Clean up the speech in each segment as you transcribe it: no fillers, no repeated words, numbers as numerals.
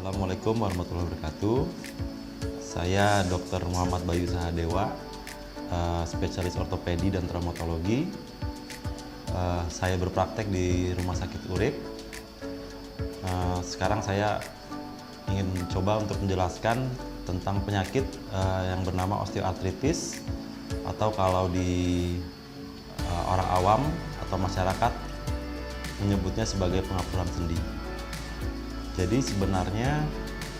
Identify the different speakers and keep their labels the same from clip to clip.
Speaker 1: Assalamualaikum warahmatullahi wabarakatuh. Saya Dr. Muhammad Bayu Sahadewa, spesialis ortopedi dan traumatologi. Saya berpraktek di Rumah Sakit Urip. Sekarang saya ingin coba untuk menjelaskan tentang penyakit yang bernama osteoartritis, atau kalau di orang awam atau masyarakat menyebutnya sebagai pengapuran sendi. Jadi sebenarnya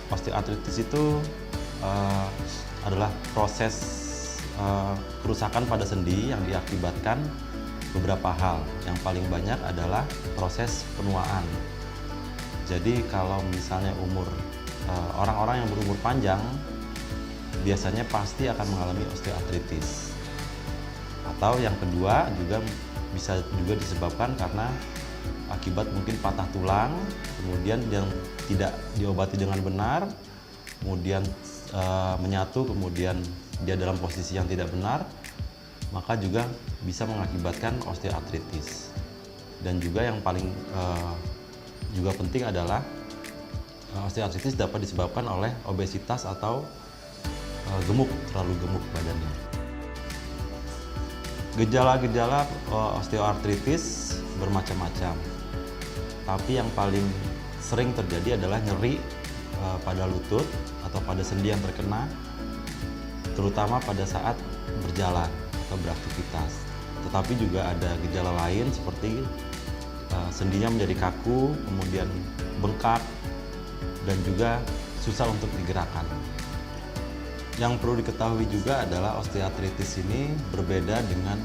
Speaker 1: osteoartritis itu adalah proses kerusakan pada sendi yang diakibatkan beberapa hal. Yang paling banyak adalah proses penuaan. Jadi kalau misalnya orang-orang yang berumur panjang biasanya pasti akan mengalami osteoartritis. Atau yang kedua juga bisa juga disebabkan karena akibat mungkin patah tulang, kemudian yang tidak diobati dengan benar, kemudian menyatu, kemudian dia dalam posisi yang tidak benar, maka juga bisa mengakibatkan osteoartritis. Dan juga yang paling juga penting adalah osteoartritis dapat disebabkan oleh obesitas atau terlalu gemuk badannya. Gejala-gejala osteoartritis bermacam-macam, tapi yang paling sering terjadi adalah nyeri pada lutut atau pada sendi yang terkena, terutama pada saat berjalan atau beraktivitas. Tetapi juga ada gejala lain seperti sendinya menjadi kaku, kemudian bengkak, dan juga susah untuk digerakkan. Yang perlu diketahui juga adalah osteoartritis ini berbeda dengan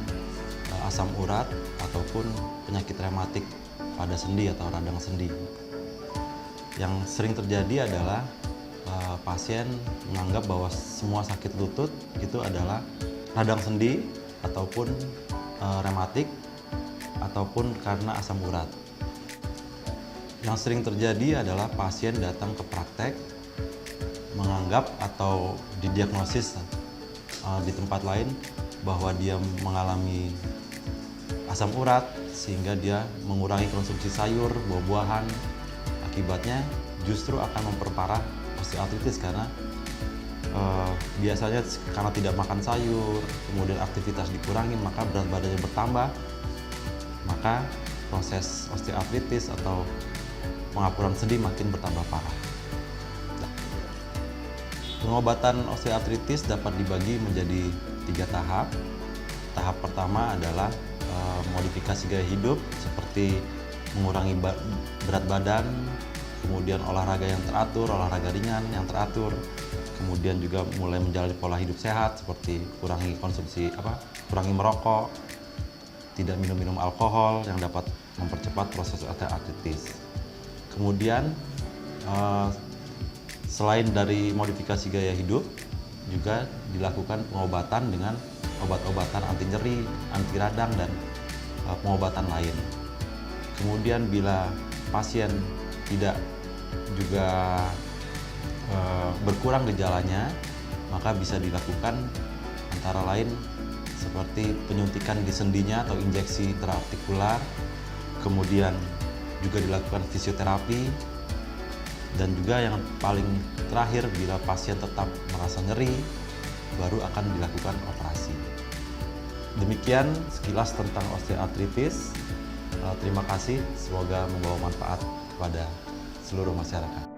Speaker 1: asam urat ataupun penyakit rematik pada sendi atau radang sendi. Yang sering terjadi adalah pasien menganggap bahwa semua sakit lutut itu adalah radang sendi ataupun rematik ataupun karena asam urat. Yang sering terjadi adalah pasien datang ke praktek menganggap atau didiagnosis di tempat lain bahwa dia mengalami asam urat sehingga dia mengurangi konsumsi sayur, buah-buahan. Akibatnya justru akan memperparah osteoartritis karena biasanya karena tidak makan sayur, kemudian aktivitas dikurangi, maka berat badannya bertambah. Maka proses osteoartritis atau pengapuran sendi makin bertambah parah. Pengobatan osteoartritis dapat dibagi menjadi 3 tahap. Tahap pertama adalah modifikasi gaya hidup seperti mengurangi berat badan, kemudian olahraga yang teratur, olahraga ringan yang teratur, kemudian juga mulai menjalani pola hidup sehat seperti kurangi merokok, tidak minum alkohol yang dapat mempercepat proses osteoartritis. Kemudian selain dari modifikasi gaya hidup, juga dilakukan pengobatan dengan obat-obatan anti nyeri, anti radang, dan pengobatan lain. Kemudian bila pasien tidak juga berkurang gejalanya, maka bisa dilakukan antara lain seperti penyuntikan di sendinya atau injeksi intraartikular, kemudian juga dilakukan fisioterapi, dan juga yang paling terakhir bila pasien tetap merasa nyeri, baru akan dilakukan operasi. Demikian sekilas tentang osteoartritis. Terima kasih, semoga membawa manfaat kepada seluruh masyarakat.